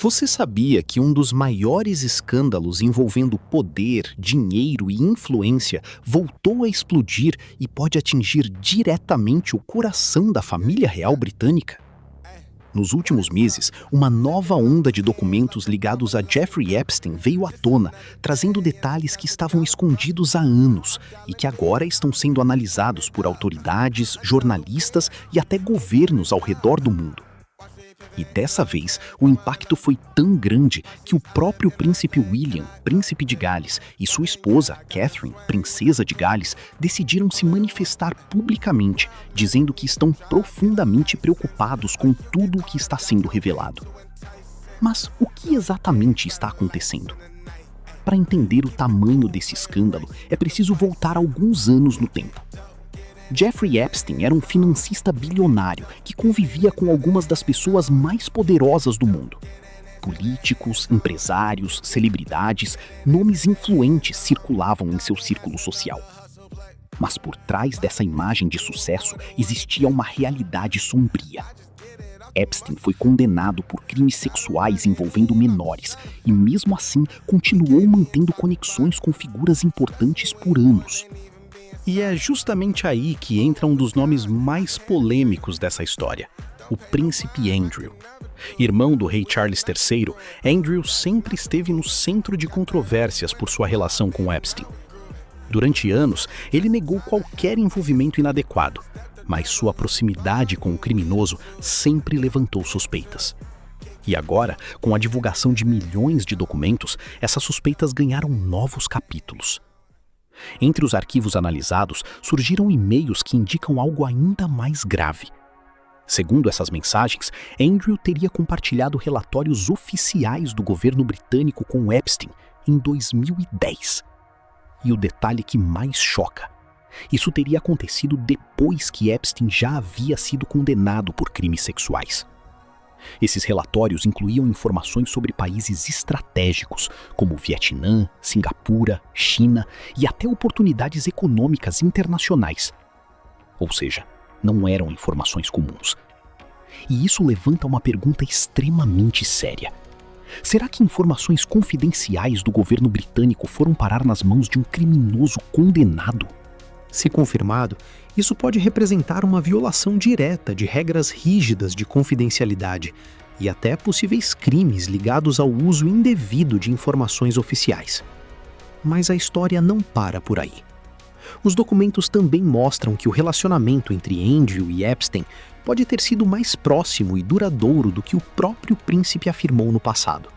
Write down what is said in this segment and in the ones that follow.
Você sabia que um dos maiores escândalos envolvendo poder, dinheiro e influência voltou a explodir e pode atingir diretamente o coração da família real britânica? Nos últimos meses, uma nova onda de documentos ligados a Jeffrey Epstein veio à tona, trazendo detalhes que estavam escondidos há anos e que agora estão sendo analisados por autoridades, jornalistas e até governos ao redor do mundo. E dessa vez, o impacto foi tão grande que o próprio príncipe William, príncipe de Gales, e sua esposa, Catherine, princesa de Gales, decidiram se manifestar publicamente, dizendo que estão profundamente preocupados com tudo o que está sendo revelado. Mas o que exatamente está acontecendo? Para entender o tamanho desse escândalo, é preciso voltar alguns anos no tempo. Jeffrey Epstein era um financista bilionário que convivia com algumas das pessoas mais poderosas do mundo. Políticos, empresários, celebridades, nomes influentes circulavam em seu círculo social. Mas por trás dessa imagem de sucesso existia uma realidade sombria. Epstein foi condenado por crimes sexuais envolvendo menores e, mesmo assim, continuou mantendo conexões com figuras importantes por anos. E é justamente aí que entra um dos nomes mais polêmicos dessa história, o príncipe Andrew. Irmão do rei Charles III, Andrew sempre esteve no centro de controvérsias por sua relação com Epstein. Durante anos, ele negou qualquer envolvimento inadequado, mas sua proximidade com o criminoso sempre levantou suspeitas. E agora, com a divulgação de milhões de documentos, essas suspeitas ganharam novos capítulos. Entre os arquivos analisados, surgiram e-mails que indicam algo ainda mais grave. Segundo essas mensagens, Andrew teria compartilhado relatórios oficiais do governo britânico com Epstein em 2010. E o detalhe que mais choca: isso teria acontecido depois que Epstein já havia sido condenado por crimes sexuais. Esses relatórios incluíam informações sobre países estratégicos, como Vietnã, Singapura, China e até oportunidades econômicas internacionais. Ou seja, não eram informações comuns. E isso levanta uma pergunta extremamente séria. Será que informações confidenciais do governo britânico foram parar nas mãos de um criminoso condenado? Se confirmado, isso pode representar uma violação direta de regras rígidas de confidencialidade e até possíveis crimes ligados ao uso indevido de informações oficiais. Mas a história não para por aí. Os documentos também mostram que o relacionamento entre Andrew e Epstein pode ter sido mais próximo e duradouro do que o próprio príncipe afirmou no passado.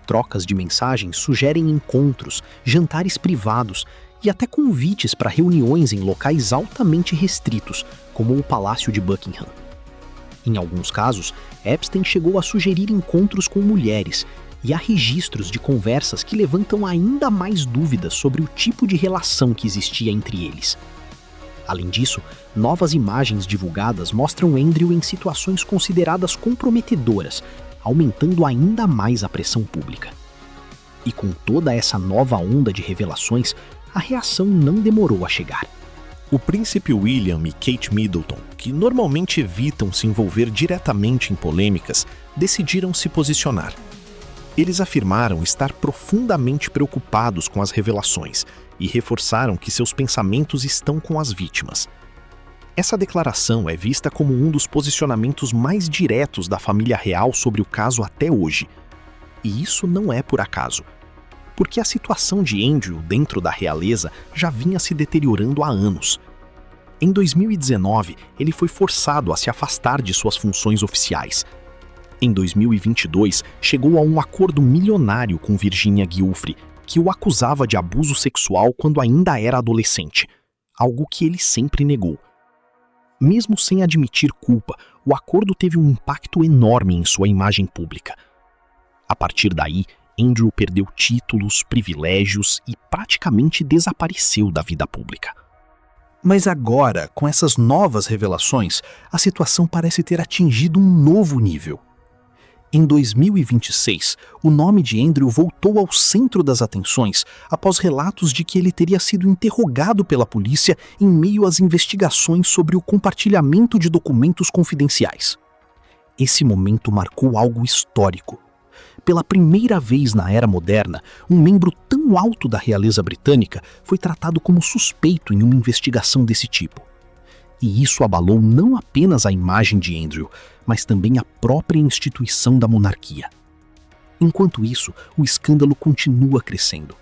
Trocas de mensagens sugerem encontros, jantares privados e até convites para reuniões em locais altamente restritos, como o Palácio de Buckingham. Em alguns casos, Epstein chegou a sugerir encontros com mulheres, e há registros de conversas que levantam ainda mais dúvidas sobre o tipo de relação que existia entre eles. Além disso, novas imagens divulgadas mostram Andrew em situações consideradas comprometedoras, aumentando ainda mais a pressão pública. E com toda essa nova onda de revelações, a reação não demorou a chegar. O príncipe William e Kate Middleton, que normalmente evitam se envolver diretamente em polêmicas, decidiram se posicionar. Eles afirmaram estar profundamente preocupados com as revelações e reforçaram que seus pensamentos estão com as vítimas. Essa declaração é vista como um dos posicionamentos mais diretos da família real sobre o caso até hoje. E isso não é por acaso, porque a situação de Andrew dentro da realeza já vinha se deteriorando há anos. Em 2019, ele foi forçado a se afastar de suas funções oficiais. Em 2022, chegou a um acordo milionário com Virginia Giuffre, que o acusava de abuso sexual quando ainda era adolescente, algo que ele sempre negou. Mesmo sem admitir culpa, o acordo teve um impacto enorme em sua imagem pública. A partir daí, Andrew perdeu títulos, privilégios e praticamente desapareceu da vida pública. Mas agora, com essas novas revelações, a situação parece ter atingido um novo nível. Em 2026, o nome de Andrew voltou ao centro das atenções após relatos de que ele teria sido interrogado pela polícia em meio às investigações sobre o compartilhamento de documentos confidenciais. Esse momento marcou algo histórico. Pela primeira vez na era moderna, um membro tão alto da realeza britânica foi tratado como suspeito em uma investigação desse tipo. E isso abalou não apenas a imagem de Andrew, mas também a própria instituição da monarquia. Enquanto isso, o escândalo continua crescendo.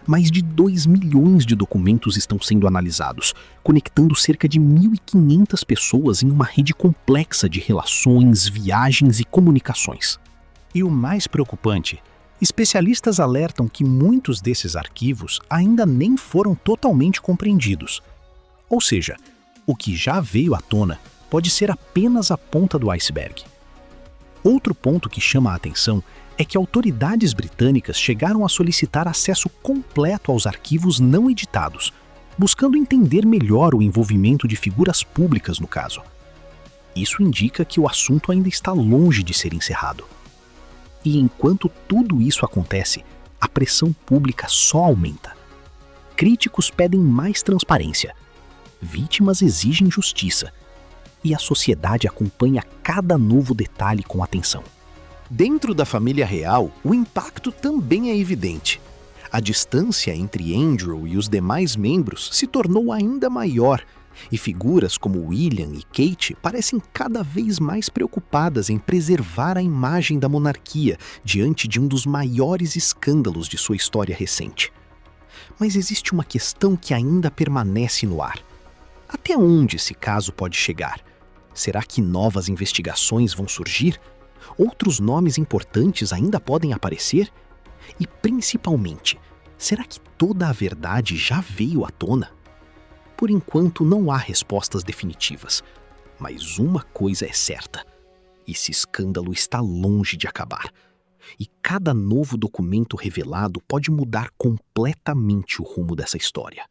Mais de 2 milhões de documentos estão sendo analisados, conectando cerca de 1.500 pessoas em uma rede complexa de relações, viagens e comunicações. E o mais preocupante, especialistas alertam que muitos desses arquivos ainda nem foram totalmente compreendidos. Ou seja, o que já veio à tona pode ser apenas a ponta do iceberg. Outro ponto que chama a atenção é que autoridades britânicas chegaram a solicitar acesso completo aos arquivos não editados, buscando entender melhor o envolvimento de figuras públicas no caso. Isso indica que o assunto ainda está longe de ser encerrado. E enquanto tudo isso acontece, a pressão pública só aumenta. Críticos pedem mais transparência, vítimas exigem justiça, e a sociedade acompanha cada novo detalhe com atenção. Dentro da família real, o impacto também é evidente. A distância entre Andrew e os demais membros se tornou ainda maior, e figuras como William e Kate parecem cada vez mais preocupadas em preservar a imagem da monarquia diante de um dos maiores escândalos de sua história recente. Mas existe uma questão que ainda permanece no ar. Até onde esse caso pode chegar? Será que novas investigações vão surgir? Outros nomes importantes ainda podem aparecer? E, principalmente, será que toda a verdade já veio à tona? Por enquanto, não há respostas definitivas. Mas uma coisa é certa: esse escândalo está longe de acabar. E cada novo documento revelado pode mudar completamente o rumo dessa história.